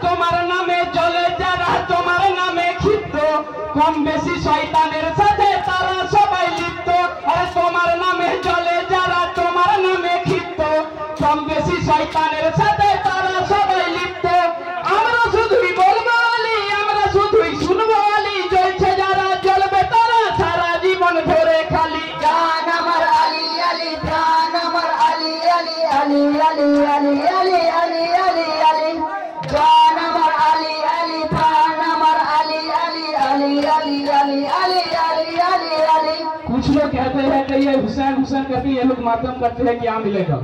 তোমার নামে জলে যারা তোমার নামে ক্ষিপ্ত কম বেশি শয়তানের সাথে তারা সবাই লিপ্ত আরে তোমার নামে জলে যারা তোমার নামে ক্ষিপ্ত কম বেশি শয়তানের সাথে তারা সবাই লিপ্ত আমরা শুধুই বলবো আলী আমরা শুধুই শুনবো আলী জ্বলছে যারা জ্বলবে তারা সারা জীবন ধরে খালি জান আমার আলী আলী প্রাণ আমার আলী আলী আলী আলী আলী আলী আলী আলী আলী জান আমার আলী আলী প্রাণ আমার আলী আলী আলী আলী আলী आली आली आली आली। कुछ लोग कहते हैं कि ये हुसैन हुसैन करके ये लोग मातम करते हैं, क्या मिलेगा?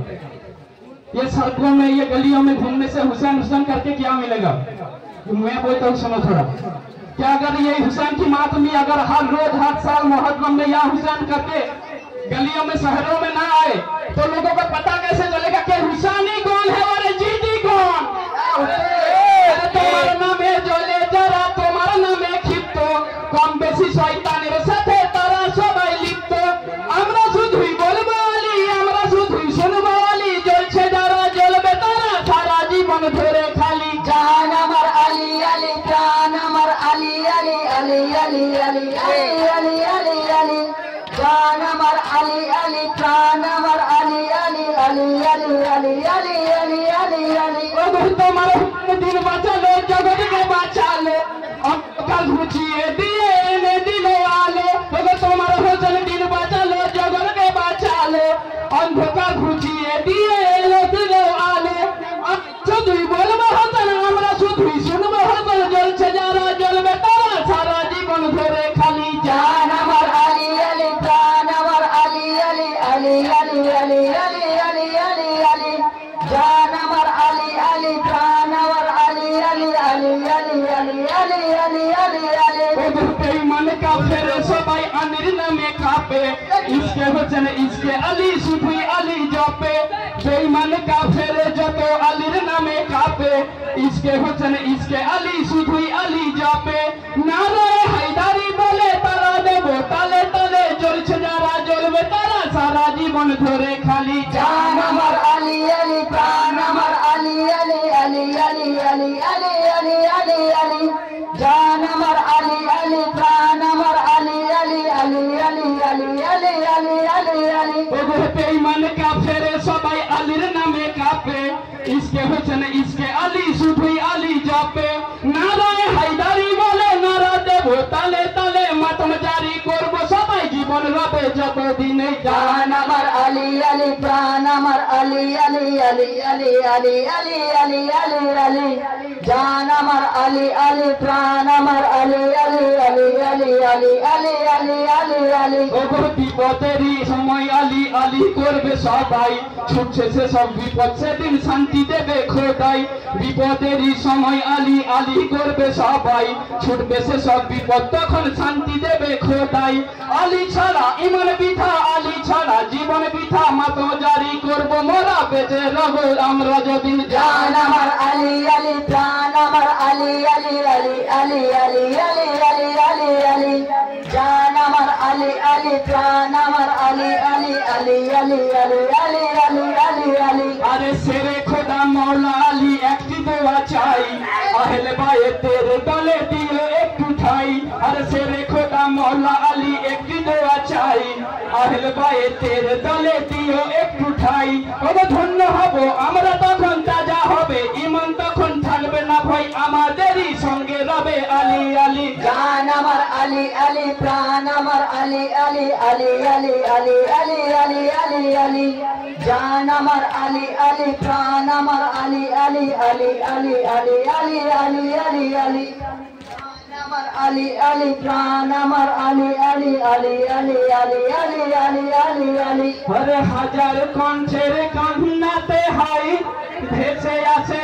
ये सड़कों में ये गलियों में घूमने से हुसैन हुसैन करके क्या मिलेगा? मैं बोलता हूँ सुनो थोड़ा, क्या अगर ये हुसैन की मातमी अगर हर रोज हर साल मुहर्रम में या हुसैन करके गलियों में शहरों में ना आए तो लोगों को पता कैसे चलेगा कि हुसैनी कौन है और जीदी कौन? তোমার নামে জ্বলে যারা তোমার নামে ক্ষিপ্ত কম বেশি শয়তানের সাথে তারা সবাই লিপ্ত আমরা শুধুই বলবো আলী আমরা শুধুই শুনবো আলী জ্বলছে যারা জ্বলবে তারা সারা জীবন ধরে খালি জান আমার আলী আলী প্রাণ আমার আলী আলী আলী আলী আলী আলী আলী আলী জান আমার আলী আলী প্রাণ আমার আলী আলী আলী আলী আলী আলী আলী আলী আলী তোমার দিন বাঁচালো জগৎকে বাঁচালো অন্ধকার ঘুচিয়ে দিয়ে এনে দিল আলো তোমার হোসেন দিন বাঁচালো জগৎকে বাঁচালো অন্ধকার ঘুচিয়ে দিয়ে এনে দিল আলো শুধুই বলবো হোসেন আমরা শুধুই শুনবো হোসেন জ্বলছে যারা জ্বলবে তারা সারা জীবন ধরে খালি জান আমার আলী আলী প্রাণ আমার আলী আলী আলী আলী আলী আলী আলী আলী আলী জান আমার আলী আলী প্রাণ আমার আলী আলী আলী আলী আলী আলী আলী আলী আলী বেঈমান কাফের সবাই আলীর নামে কাঁপে ইসকে হোসেন ইসকে আলী শুধুই আলী জপে বেঈমান কাফের যত আলীর নামে কাঁপে ইসকে হোসেন ইসকে আলী শুধুই আলী জপে নারায়ে হায়দারি বলে তারা দেব তালে তালে জ্বলছে যারা জ্বলবে তারা সারা জীবন ধরে খালি জান আমার আলী আলী প্রাণ আমার আলী আলী আলী আলী আলী আলী আলী আলী আলী জান আমার আলী আলী প্রাণ আমার আলী আলী আলী আলী আলী আলী আলী আলী আলী বেঈমান কাফের সবাই আলীর নামে কাঁপে ইসকে হোসেন ইসকে আলী শুধুই আলী জপে নারায়ে হায়দারি বলে নারা দেব তালে তালে মাতম জারি করব সবাই জীবন রবে যতদিন জান আমার আলী আলী প্রাণ আমার আলী আলী আলী আলী আলী আলী আলী আলী আলী জান আমার আলী আলী প্রাণ আমার আলী আলী আলী আলী আলী আলী আলী আলী আলী বিপদেরই সময় আলী আলী করবে সবাই ছুটছে সে সব বিপদ সেদিন শান্তি দেবে খোদাই বিপদেরই সময় আলী আলী করবে সবাই ছুটবে সে সব বিপদ তখন শান্তি দেবে খোদাই আলী ছাড়া ইমান বৃথা আলী ছাড়া জীবন বৃথা মাতম জারি করব মোরা বেঁচে রব আমরা যদি জান আমার আলী আলী প্রাণ আমার আলী আলী আলী আলী আলী আলী আলী আলী আলী জান আমার আলী আলী প্রাণ আমার আলী আলী আলী আলী আলী আলী আলী আলী আলী আরে সেরে খোদা মৌলা আলী একটি দোয়া চাই আহলে বায়েতের দলে দিও একটু ঠাই আরে সেরে খোদা মৌলা আলী একটি দোয়া চাই আহলে বায়েতের দলে দিও একটু ঠাই কত ধন্য হব আমরা তখন তাজা হবে ঈমান তখন থাকবে না ভাই আমাদেরই সঙ্গে রবে আলী আলী জান আমার আলী আলী প্রাণ আমার আলী আলী আলী আলী আলী আলী আলী আলী আলী জান আমার আলী আলী প্রাণ আমার আলী আলী আলী আলী আলী আলী আলী আলী আলী আমার আলী আলী প্রাণ আমার আলী আলী আলী আলী আলী আলী আলী আলী আলী হরে হাজার কণ্ঠের কান্নাতে হাই ভেসে আছে